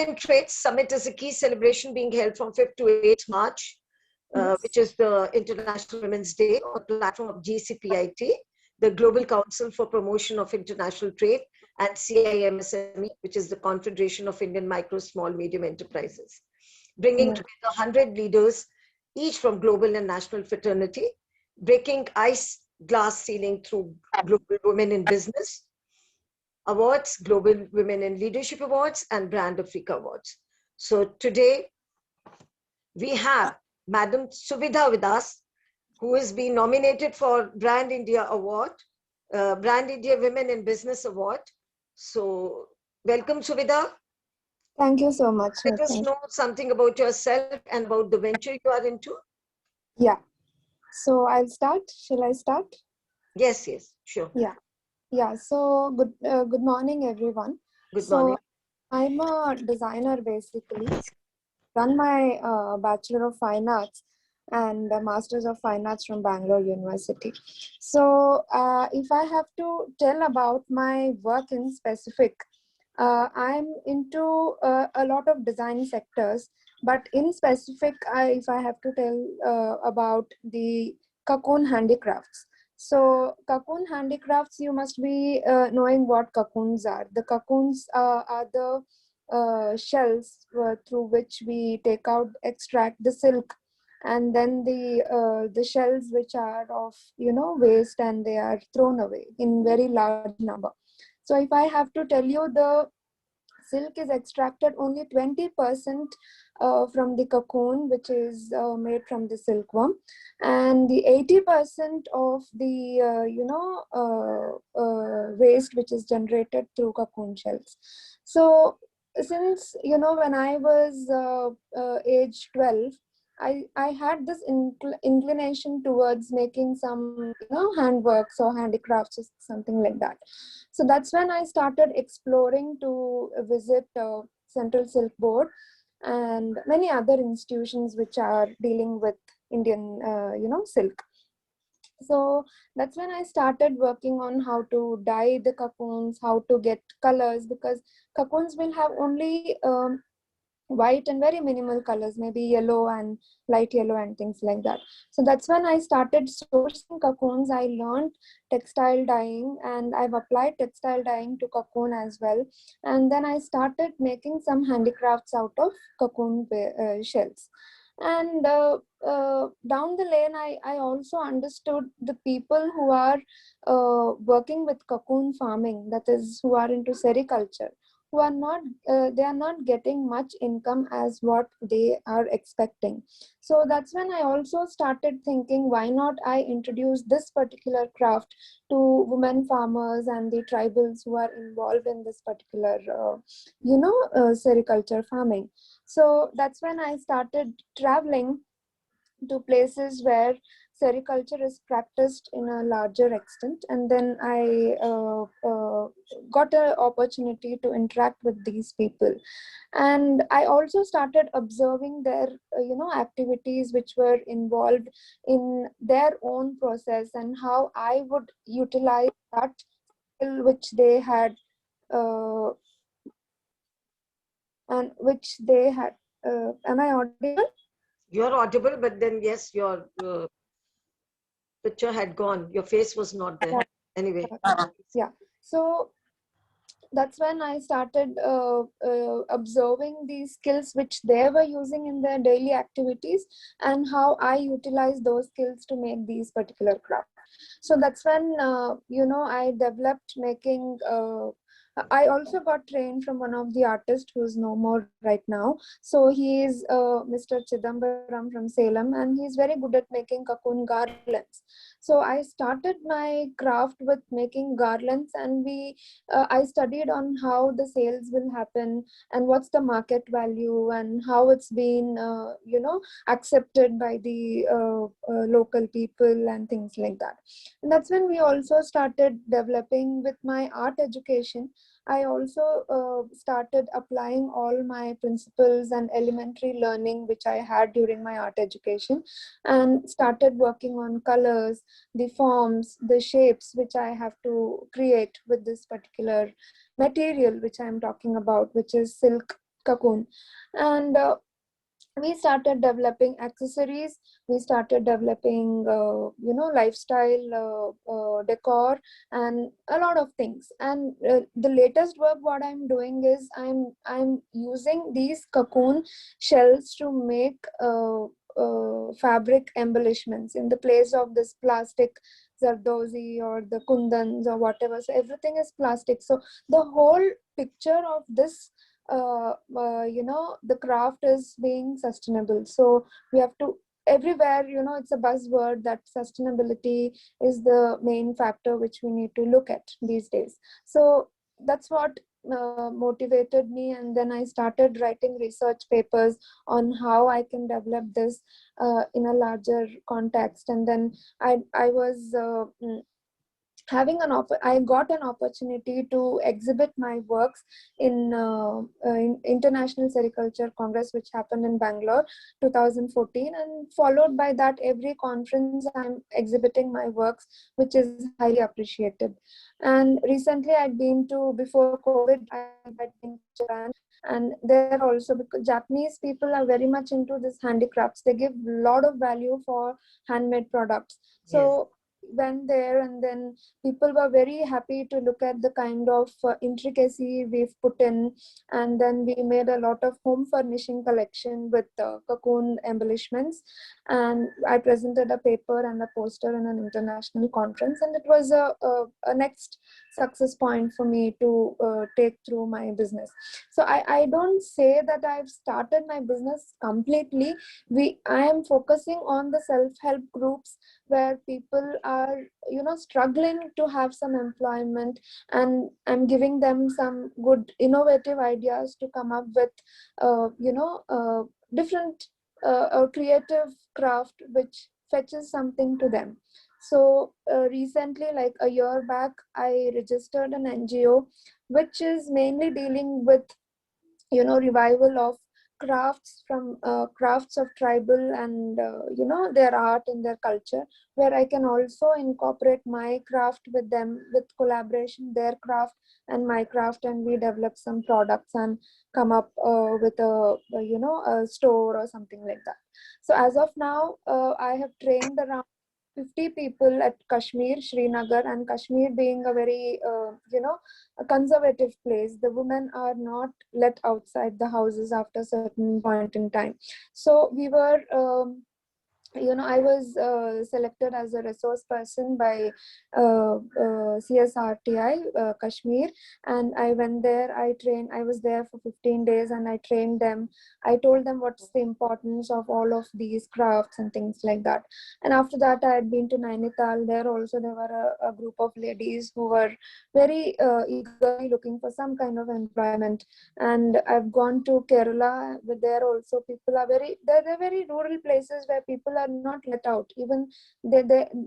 in Trade Summit is a key celebration being held from 5th to 8th March, which is the International Women's Day, on the platform of GCPIT, the Global Council for Promotion of International Trade, and CIMSME, which is the Confederation of Indian Micro, Small, Medium Enterprises, bringing together 100 leaders, each from global and national fraternity, breaking ice glass ceiling through Global Women in Business Awards, Global Women in Leadership Awards, and Brand Africa Awards. So today we have Madam Suvidha with us, who has been nominated for Brand India Award, Brand India Women in Business Award. So welcome, Suvidha. Thank you so much. Let us know something about yourself and about the venture you are into. Yeah. So I'll start. Shall I start? Yes, sure. Yeah. So good morning, everyone. Good morning. I'm a designer basically. Done my Bachelor of Fine Arts and a Masters of Fine Arts from Bangalore University. So if I have to tell about my work in specific, I'm into a lot of design sectors, but in specific, if I have to tell about the cocoon handicrafts. So cocoon handicrafts, you must be knowing what cocoons are. The cocoons are the shells through which we extract the silk, and then the shells which are of waste, and they are thrown away in very large number. So if I have to tell you, the silk is extracted only 20% from the cocoon, which is made from the silkworm, and the 80% of the waste which is generated through cocoon shells. So since when I was age 12, I had this inclination towards making some handworks or handicrafts or something like that. So that's when I started exploring to visit Central Silk Board and many other institutions which are dealing with Indian silk. So that's when I started working on how to dye the cocoons, how to get colors, because cocoons will have only white and very minimal colors, maybe yellow and light yellow and things like that. So that's when I started sourcing cocoons. I learned textile dyeing, and I've applied textile dyeing to cocoon as well. And then I started making some handicrafts out of cocoon shells. And down the lane, I also understood the people who are working with cocoon farming, that is, who are into sericulture, who are not they are not getting much income as what they are expecting. So that's when I also started thinking, why not I introduce this particular craft to women farmers and the tribals who are involved in this particular sericulture farming. So that's when I started traveling to places where sericulture is practiced in a larger extent, and then I got an opportunity to interact with these people, and I also started observing their activities which were involved in their own process, and how I would utilize that skill which they had and which they had am I audible? You're audible, but then yes, your picture had gone. Your face was not there. Anyway. Yeah. So that's when I started observing these skills which they were using in their daily activities, and how I utilize those skills to make these particular crafts. So that's when I developed making I also got trained from one of the artists who's no more right now. So he is Mr. Chidambaram from Salem, and he's very good at making cocoon garlands. So I started my craft with making garlands, and I studied on how the sales will happen, and what's the market value, and how it's been accepted by the local people and things like that. And that's when we also started developing with my art education. I also started applying all my principles and elementary learning which I had during my art education, and started working on colors, the forms, the shapes which I have to create with this particular material which I'm talking about, which is silk cocoon. And we started developing accessories, we started developing lifestyle decor and a lot of things. And the latest work what I'm doing is I'm using these cocoon shells to make fabric embellishments in the place of this plastic zardozi or the kundans or whatever. So everything is plastic, so the whole picture of this the craft is being sustainable. So we have to everywhere, it's a buzzword that sustainability is the main factor which we need to look at these days. So that's what motivated me, and then I started writing research papers on how I can develop this in a larger context. And then I was I got an opportunity to exhibit my works in International Sericulture Congress, which happened in Bangalore 2014, and followed by that every conference I'm exhibiting my works, which is highly appreciated. And recently I'd been to, before COVID, I had been to Japan, and there also, because Japanese people are very much into this handicrafts, they give a lot of value for handmade products. So went there, and then people were very happy to look at the kind of intricacy we've put in. And then we made a lot of home furnishing collection with cocoon embellishments, and I presented a paper and a poster in an international conference, and it was a next success point for me to take through my business. So I don't say that I've started my business completely. I am focusing on the self-help groups where people are struggling to have some employment, and I'm giving them some good innovative ideas to come up with different creative craft which fetches something to them. So recently, like a year back, I registered an NGO which is mainly dealing with revival of crafts from crafts of tribal and their art and their culture, where I can also incorporate my craft with them, with collaboration, their craft and my craft, and we develop some products and come up with a store or something like that. So as of now, I have trained around 50 people at Kashmir, Srinagar, and Kashmir being a very, a conservative place. The women are not let outside the houses after a certain point in time. So we were, I was selected as a resource person by CSRTI Kashmir, and I went there. I was there for 15 days, and I trained them. I told them what's the importance of all of these crafts and things like that. And after that, I had been to Nainital. There also there were a group of ladies who were very eagerly looking for some kind of employment. And I've gone to Kerala, but there also people are they're very rural places where people are not let out. Even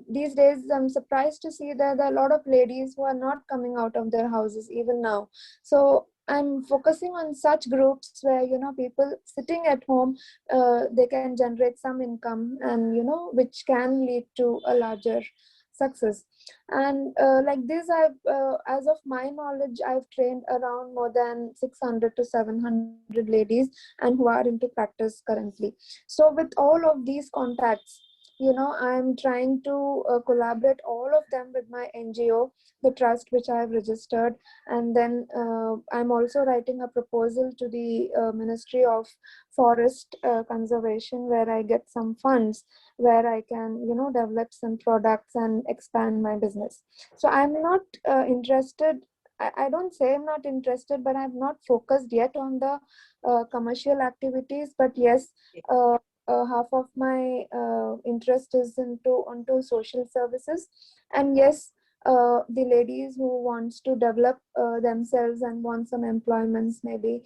these days, I'm surprised to see that there are a lot of ladies who are not coming out of their houses even now. So I'm focusing on such groups where people sitting at home, they can generate some income, and which can lead to a larger success. And like this, I've as of my knowledge, I've trained around more than 600 to 700 ladies, and who are into practice currently. So with all of these contacts, I'm trying to collaborate all of them with my NGO, the trust which I've registered. And then I'm also writing a proposal to the Ministry of Forest Conservation, where I get some funds where I can develop some products and expand my business. So I'm not interested, I don't say I'm not interested, but I'm not focused yet on the commercial activities. But yes, half of my interest is onto social services. And yes, the ladies who wants to develop themselves and want some employments, maybe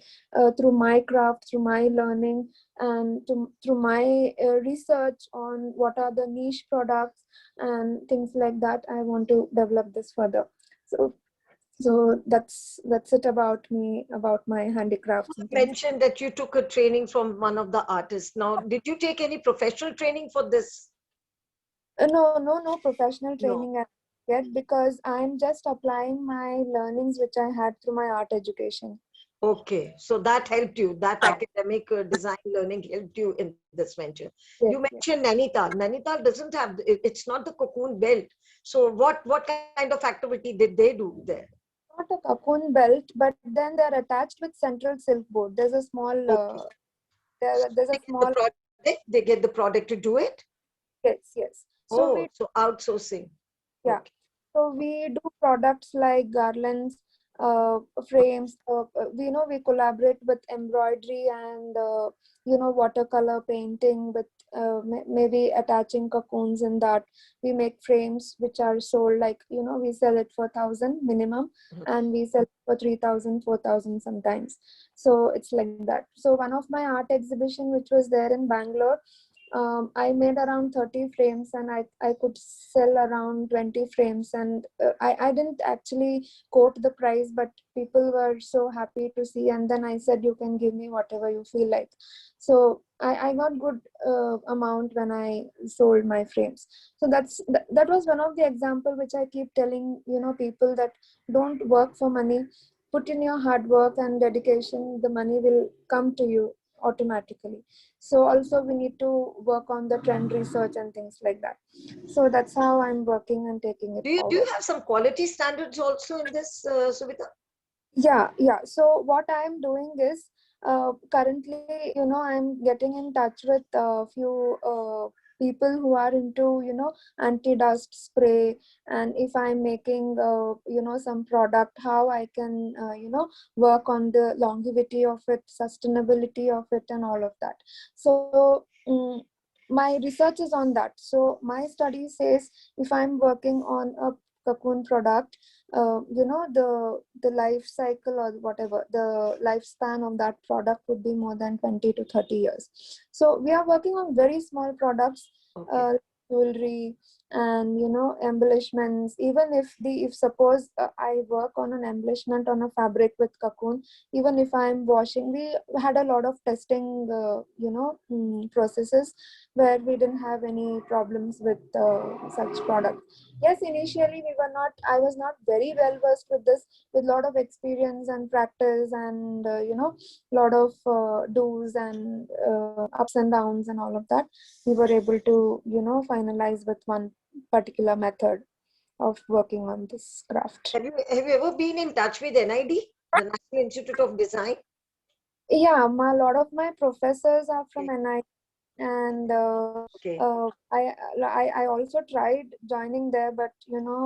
through my craft, through my learning, and through my research on what are the niche products and things like that, I want to develop this further. So that's it about me, about my handicrafts You and things. mentioned that you took a training from one of the artists. Now, did you take any professional training for this? No professional No. training yet, because I'm just applying my learnings which I had through my art education. Okay, so that helped you. That academic design learning helped you in this venture. You Yes, yes. mentioned Nainital. Nainital doesn't have. It's not the cocoon belt. So what kind of activity did they do there? Not a cocoon belt, but then they're attached with central silk board. There's a small, Okay, so there's they a get the small, product. They get the product to do it. yes, yes. So Oh, we, so outsourcing. yeah. Okay. So we do products like garlands, uh, frames. We know we collaborate with embroidery and watercolor painting with maybe attaching cocoons in that. We make frames which are sold like we sell it for 1,000 minimum, Mhm. and we sell it for 3,000, 4,000 sometimes. So it's like that. So one of my art exhibition which was there in Bangalore, I made around 30 frames, and I could sell around 20 frames, and I didn't actually quote the price, but people were so happy to see, and then I said you can give me whatever you feel like. So I got good amount when I sold my frames. So that was one of the example which I keep telling people, that don't work for money, put in your hard work and dedication, the money will come to you automatically. So also we need to work on the trend research and things like that. So that's how I'm working and taking it Do you forward. have some quality standards also in this, Suvita? Yeah. So what I'm doing is, currently, I'm getting in touch with a few people who are into, anti-dust spray, and if I'm making, some product, how I can, work on the longevity of it, sustainability of it, and all of that. So my research is on that. So my study says if I'm working on a cocoon product, the life cycle or whatever the lifespan of that product would be more than 20 to 30 years. So we are working on very small products, Okay. uh, jewelry and embellishments. Even if suppose I work on an embellishment on a fabric with cocoon, even if I'm washing, we had a lot of testing processes where we didn't have any problems with such products. Yes, initially we were not, I was not very well versed with this. With lot of experience and practice and lot of do's and ups and downs and all of that, we were able to finalize with one particular method of working on this craft. Have you ever been in touch with NID, the National Institute of Design? Yeah, a lot of my professors are from Okay. NI, and Okay. I also tried joining there, but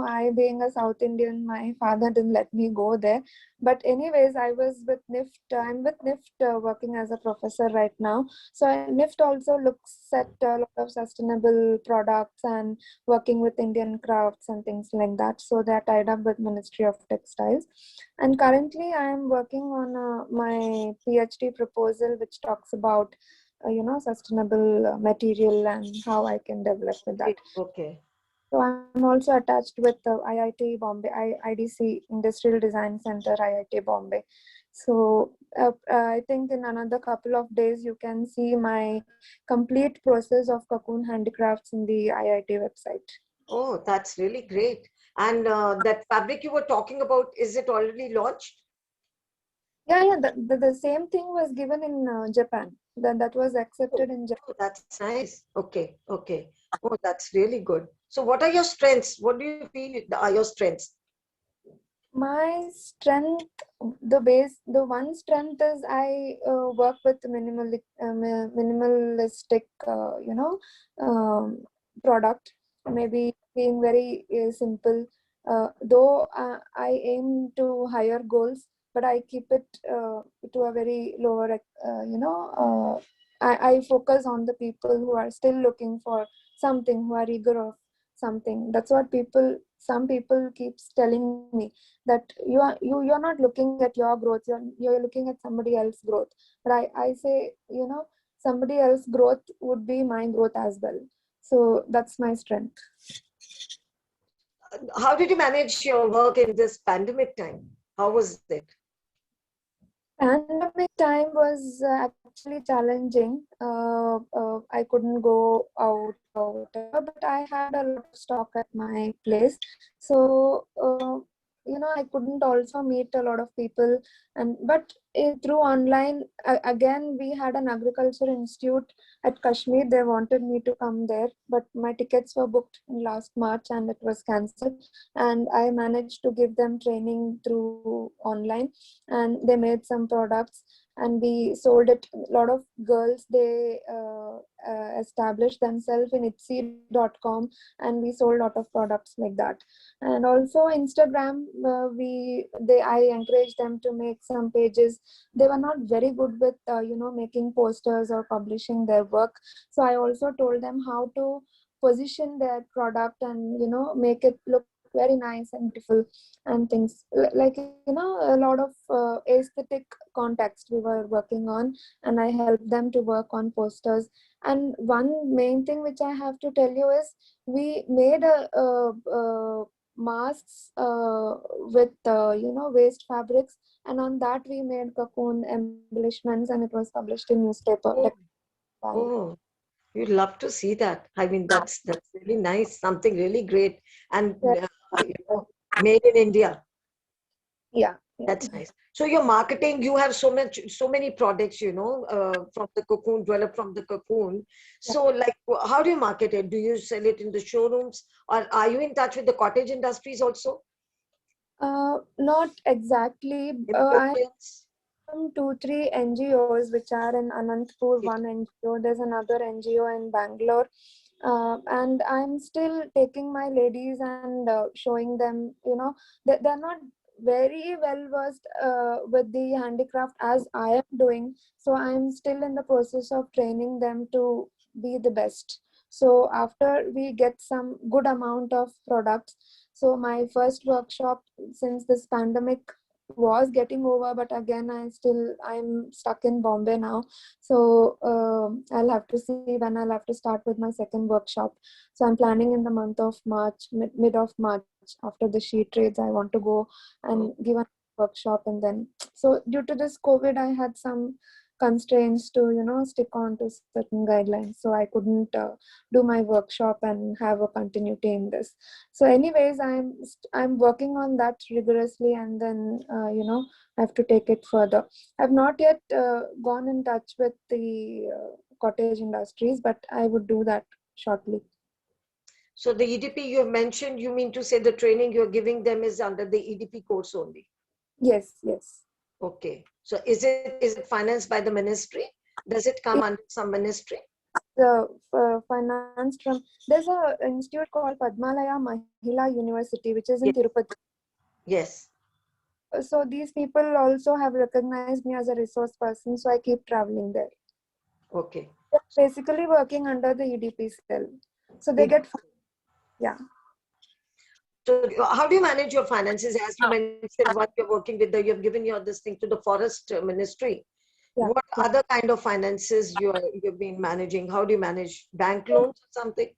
I being a South Indian, my father didn't let me go there. But anyways, I was with NIFT. I'm with NIFT, working as a professor right now. So NIFT also looks at a lot of sustainable products and working with Indian crafts and things like that. So they're tied up with Ministry of Textiles. And currently, I am working on my PhD proposal, which talks about sustainable material and how I can develop with that. Great. Okay. So I'm also attached with the IIT Bombay, IDC Industrial Design Center, IIT Bombay. So I think in another couple of days you can see my complete process of cocoon handicrafts in the IIT website. Oh, that's really great. And that fabric you were talking about, is it already launched? Yeah. The same thing was given in Japan. That was Oh, accepted in Japan. oh, that's nice. Okay. Okay. Oh, that's really good. So, what are your strengths? What do you feel are your strengths? My strength, the one strength is I work with minimalistic, product. Maybe being very simple. Though I aim to higher goals, but I keep it to a very lower. I focus on the people who are still looking for something, who are eager of something. That's what some people keeps telling me, that you're not looking at your growth, you're looking at somebody else's growth. But I say, somebody else's growth would be my growth as well. So that's my strength. How did you manage your work in this pandemic time? How was it? Pandemic time was actually challenging. I couldn't go out or whatever, but I had a lot of stock at my place. So I couldn't also meet a lot of people, and but through online, again we had an agriculture institute at Kashmir. They wanted me to come there, but my tickets were booked in last March and it was cancelled. And I managed to give them training through online, and they made some products and we sold it. A lot of girls, they established themselves in etsy.com, and we sold a lot of products like that. And also Instagram, I encouraged them to make some pages. They were not very good with making posters or publishing their work, so I also told them how to position their product and make it look very nice and beautiful, and things like a lot of aesthetic context we were working on, and I helped them to work on posters. And one main thing which I have to tell you is we made a masks with waste fabrics, and on that we made cocoon embellishments, and it was published in newspaper. Oh, oh, you'd love to see that. I mean, that's really nice. Something really great, and made in India. Yeah. That's nice. So your marketing, you have so many products, from the cocoon, developed from the cocoon. So like, how do you market it? Do you sell it in the showrooms, or are you in touch with the cottage industries also? Not exactly. I Improvements? have 2-3 NGOs which are in Anantapur, one NGO. There's another NGO in Bangalore. And I'm still taking my ladies and showing them, they're not very well versed with the handicraft as I am doing. So I'm still in the process of training them to be the best. So after we get some good amount of products, so my first workshop, since this pandemic was getting over, but again I'm stuck in Bombay now. So I'll have to see when I'll have to start with my second workshop. So I'm planning in the month of March, mid of March, after the sheet trades, I want to go and give a workshop. And then, so due to this COVID, I had some constraints to stick on to certain guidelines, so I couldn't do my workshop and have a continuity in this. So anyways, I'm working on that rigorously, and then I have to take it further. I've not yet gone in touch with the cottage industries, but I would do that shortly. So the EDP you have mentioned, you mean to say the training you're giving them is under the EDP course only? Yes. Okay. So is it financed by the ministry? Does it come under some ministry? The financed from, there's a institute called Padmalaya Mahila University, which is in Yes. Tirupati. Yes. So these people also have recognized me as a resource person, so I keep traveling there. Okay. They're basically working under the EDP cell, so they get, yeah. So how do you manage your finances? As you mentioned, what you're working with, you have given your this thing to the forest ministry. Yeah. What other kind of finances you've been managing? How do you manage bank loans or something?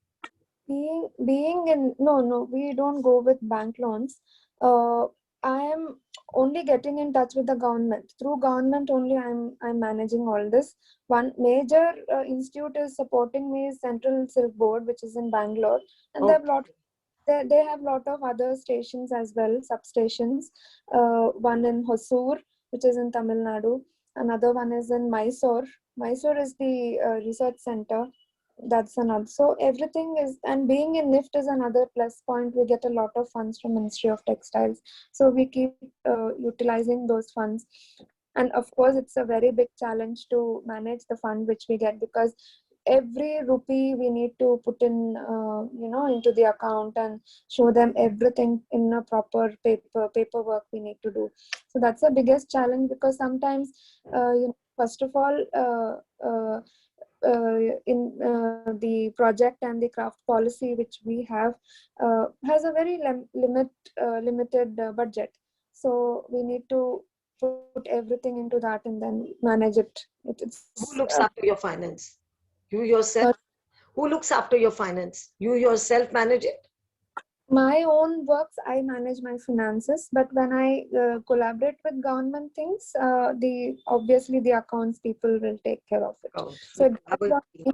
Being in, no, we don't go with bank loans. I am only getting in touch with the government. Through government only, I'm managing all this. One major institute is supporting me is Central Silk Board, which is in Bangalore, and they have lot of other stations as well, substations. One in Hosur, which is in Tamil Nadu. Another one is in Mysore. Mysore is the research center. That's another. So everything is, and being in NIFT is another plus point. We get a lot of funds from Ministry of Textiles. So we keep utilizing those funds. And of course, it's a very big challenge to manage the fund which we get, because every rupee we need to put in into the account and show them everything in a proper paperwork we need to do. So that's the biggest challenge, because sometimes first of all in the project and the craft policy which we have has a very limited budget, so we need to put everything into that and then manage it. Who It's looks after your finance? You yourself? Who looks after your finance? You yourself manage it? my own works, I manage my finances, but when I collaborate with government things, the obviously the accounts people will take care of it. So it depends on me,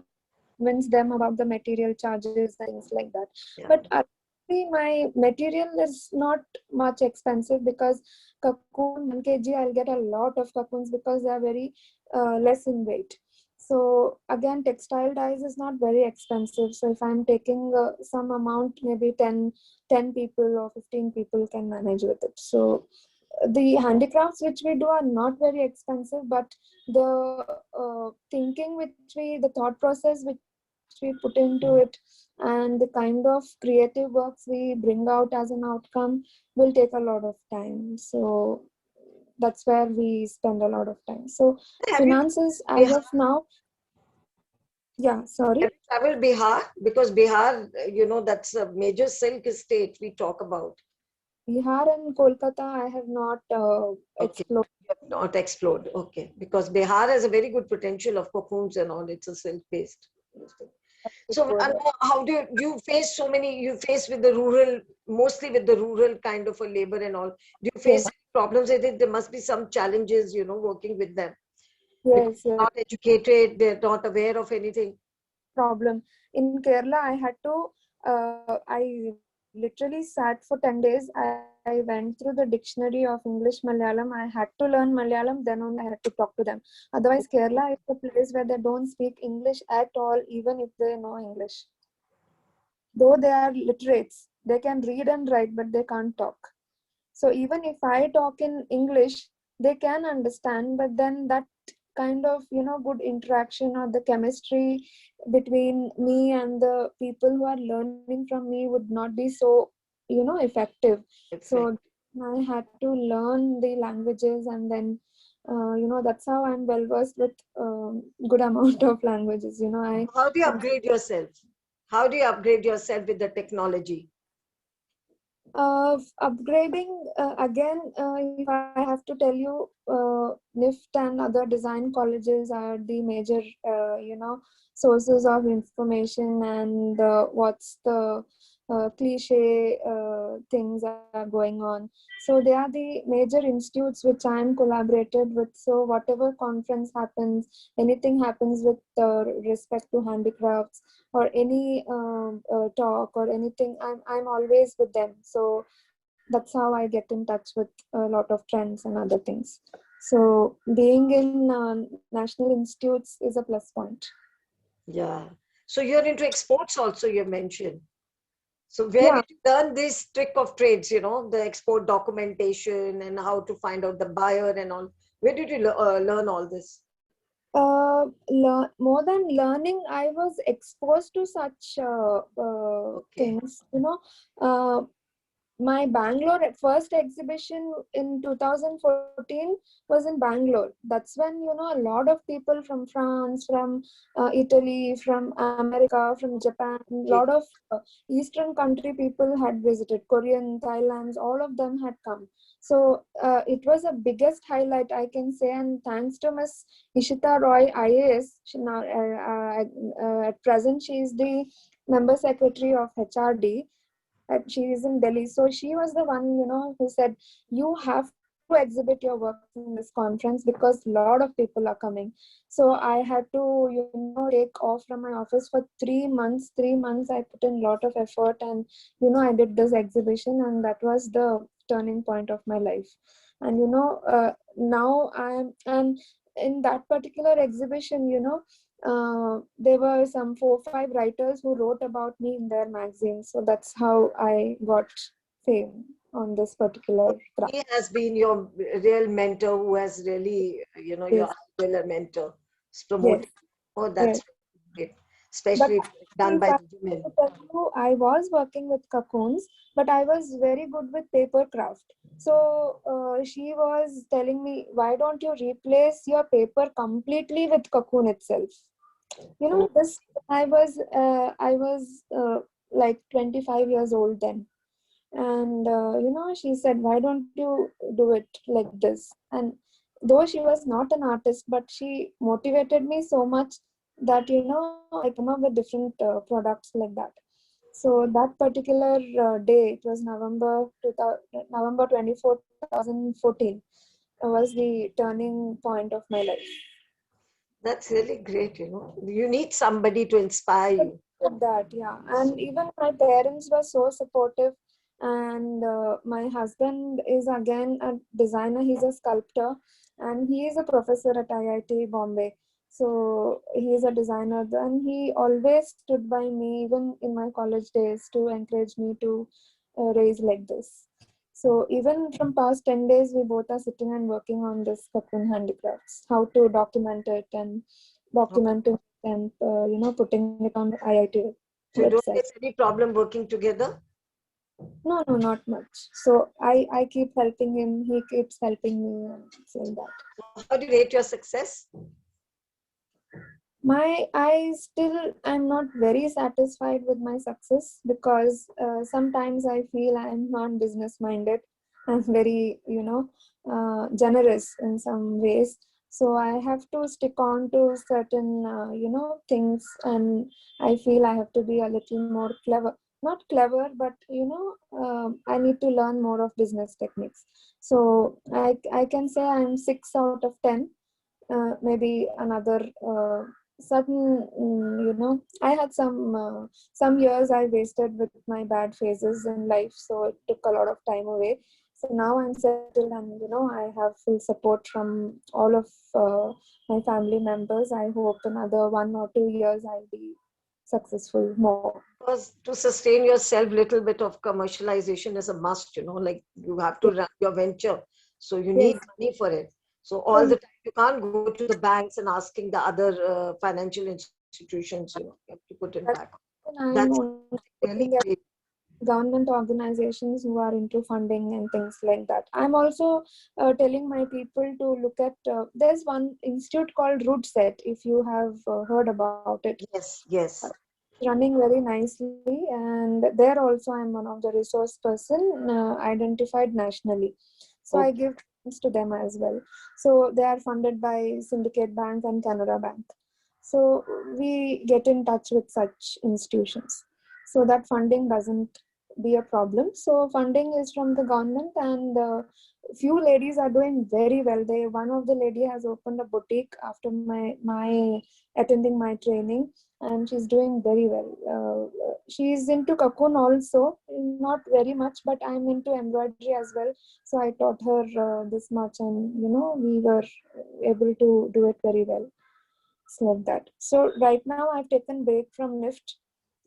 convince them about the material charges and things like that. Yeah. But my material is not much expensive because cocoon 1 kg I'll get a lot of cocoons because they are very less in weight. So again, textile dyes is not very expensive. So if I'm taking some amount, maybe 10 people or 15 people can manage with it. So the handicrafts which we do are not very expensive, but the thinking which the thought process which we put into it, and the kind of creative works we bring out as an outcome will take a lot of time. So that's where we spend a lot of time. So Have you finances as Bihar? of now, yeah, sorry. Have you traveled Bihar? Because Bihar, that's a major silk state we talk about. Bihar and Kolkata, I have not Okay. explored. You have not explored. Okay. Because Bihar has a very good potential of cocoons and all. It's a silk based. So how do you face you face with the rural, mostly with the rural kind of a labor and all. Do you face Yes, any problems with it? There must be some challenges, working with them because yes, they're yes. not educated, they're not aware of anything. Problem. In Kerala, I had to, I literally sat for 10 days. I went through the dictionary of English Malayalam. I had to learn Malayalam, then only I had to talk to them. Otherwise, Kerala is a place where they don't speak English at all, even if they know English. Though they are literates, they can read and write, but they can't talk. So even if I talk in English, they can understand, but then that kind of good interaction or the chemistry between me and the people who are learning from me would not be so effective. Effect. So I had to learn the languages, and then that's how I'm well versed with good amount of languages. I How do you upgrade yourself? How do you upgrade yourself with the technology? Upgrading again, if I have to tell you, NIFT and other design colleges are the major sources of information, and what's the cliche things are going on. So they are the major institutes which I am collaborated with. So whatever conference happens, anything happens with respect to handicrafts, or any talk or anything, I'm always with them. So that's how I get in touch with a lot of trends and other things. So being in national institutes is a plus point. Yeah. So you're into exports also, you mentioned. So where Yeah. did you learn this trick of trades, the export documentation and how to find out the buyer and all? Where did you learn all this? More than learning, I was exposed to such Okay. things. Uh, my Bangalore first exhibition in 2014 was in Bangalore. That's when a lot of people from France, from Italy, from America, from Japan, a Okay. lot of Eastern country people had visited. Korean, Thailand, all of them had come. So it was a biggest highlight, I can say, and thanks to Miss Ishita Roy, IAS. She now at present she is the member secretary of HRD. She is in Delhi. So she was the one, who said, you have to exhibit your works in this conference because a lot of people are coming. So I had to, take off from my office for 3 months. 3 months I put in a lot of effort, and, I did this exhibition, and that was the turning point of my life. And, now and in that particular exhibition, there were some 4 5 writers who wrote about me in their magazines. So that's how I got fame on this particular craft. He has been your real mentor who has really, your Yes, real mentor yes, promoting. Oh, yes. that's great. But Especially done if by I the women. have to tell you, I was working with cocoons, but I was very good with paper craft. So she was telling me, why don't you replace your paper completely with cocoon itself? Oh, This I was like 25 years old then. And she said, why don't you do it like this? And though she was not an artist, but she motivated me so much that I come up with different products like that. So that particular day, it was November 24 2014, was the turning point of my life. that's really great. You need somebody to inspire But you. with that, yeah. And even my parents were so supportive. And my husband is again a designer. He's a sculptor, and he is a professor at IIT Bombay. So he is a designer, and he always stood by me, even in my college days, to encourage me to raise like this. So even from past 10 days, we both are sitting and working on this cocoon handicrafts, how to document it and document it and putting it on the IIT So you don't website. face any problem working together? No, no, not much. So I keep helping him, he keeps helping me, and it's like that. How do you rate your success? I still I'm not very satisfied with my success, because sometimes I feel I'm not business minded. I'm very generous in some ways, so I have to stick on to certain things, and I feel I have to be a little more clever, not clever, but I need to learn more of business techniques. So I can say I'm 6 out of 10. Maybe another certain I had some years I wasted with my bad phases in life, so it took a lot of time away. So now I'm settled, and I have full support from all of my family members. I hope another 1 or 2 years I'll be successful more. Because to sustain yourself, little bit of commercialization is a must, like you have to run your venture. So you need Yes. money for it. So all the time, you can't go to the banks and asking the other financial institutions, you have to put it back. I'm That's only really looking at great. government organizations who are into funding and things like that. I'm also telling my people to look at, there's one institute called Rootset, if you have heard about it. Yes, yes. Running very nicely, and there also I'm one of the resource person identified nationally. So I Okay. give thanks to them as well. So they are funded by Syndicate Bank and Canara Bank. So we get in touch with such institutions, so that funding doesn't be a problem. So funding is from the government, and few ladies are doing very well. One of the lady has opened a boutique after my attending my training, and she's doing very well. She's into cocoon also, not very much, but I'm into embroidery as well. So I taught her this much, and we were able to do it very well. It's like that. So right now I've taken break from NIFT.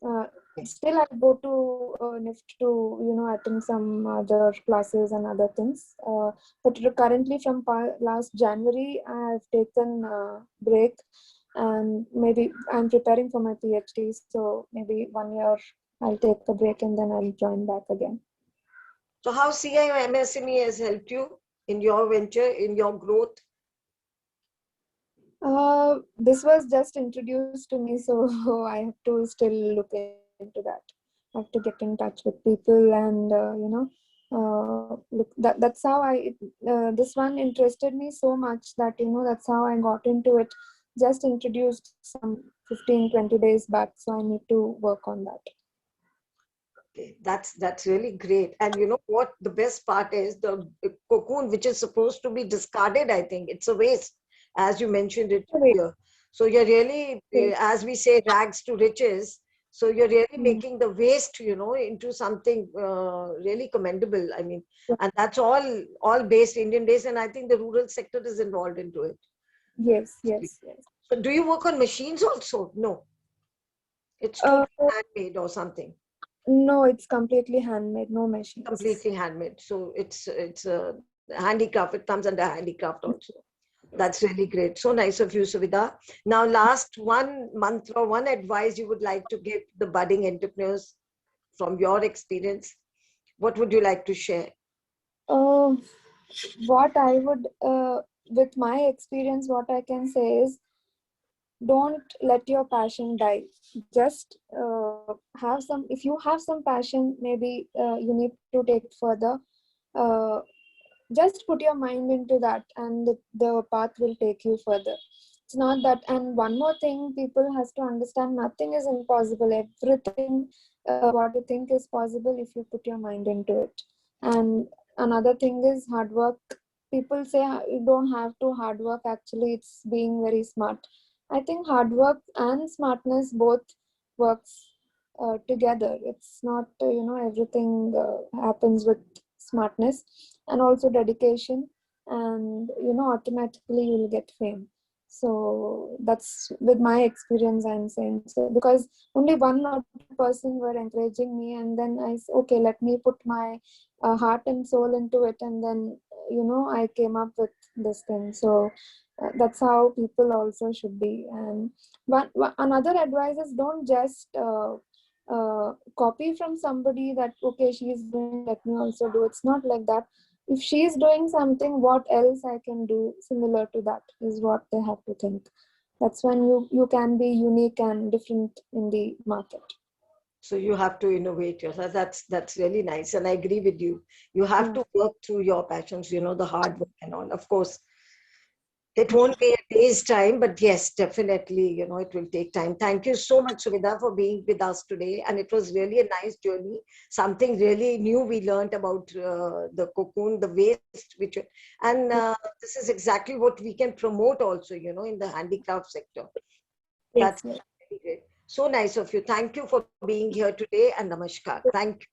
Uh, Still, I go to NIFT to attend some other classes and other things. But currently, from last January, I've taken break, and maybe I'm preparing for my PhD. So maybe 1 year I'll take a break, and then I'll join back again. So how CIO MSME has helped you in your venture, in your growth? This was just introduced to me, so I have to still look into that. I have to get in touch with people, and look. That's how this one interested me so much that that's how I got into it. Just introduced some 15-20 days back, so I need to work on that. Okay, that's really great. And you know what? The best part is the cocoon, which is supposed to be discarded. I think it's a waste, as you mentioned it Wait, here. So you're really, wait. as we say, rags to riches. So you're really Mm. making the waste, into something really commendable. I mean, Yeah. and that's all based Indian based, and I think the rural sector is involved into it. Yes, yes, yes. So do you work on machines also? No, it's Uh, totally handmade or something. no, it's completely handmade, no machines. Completely handmade. So it's a handicraft. It comes under handicraft also. That's really great. So nice of you, Suvidha. Now, last one month or one advice you would like to give the budding entrepreneurs from your experience. What would you like to share? Uh, what I would, with my experience, what I can say is, don't let your passion die. Just have some, if you have some passion, maybe you need to take it further. Uh, just put your mind into that, and the path will take you further. It's not that. And one more thing, people has to understand, nothing is impossible. Everything what you think is possible if you put your mind into it. And another thing is hard work. People say you don't have to hard work. Actually, it's being very smart. I think hard work and smartness both works together. It's not, everything happens with smartness, and also dedication, and, automatically you'll get fame. So that's with my experience I'm saying. So because only one or two person were encouraging me, and then I said, okay, let me put my heart and soul into it, and then I came up with this thing. So that's how people also should be. And another advice is, don't just copy from somebody that, okay, she's doing, let me also do. It's not like that. If she's doing something, what else I can do similar to that is what they have to think. That's when you can be unique and different in the market. So you have to innovate yourself. That's really nice, and I agree with you. You have to work through your passions, the hard work and all. Of course, it won't be a day's time, but yes, definitely, it will take time. Thank you so much, Suvidha, for being with us today. And it was really a nice journey. Something really new we learned about the cocoon, the waste, and this is exactly what we can promote also, in the handicraft sector. That's really great. So nice of you. Thank you for being here today, and namaskar. Thank you.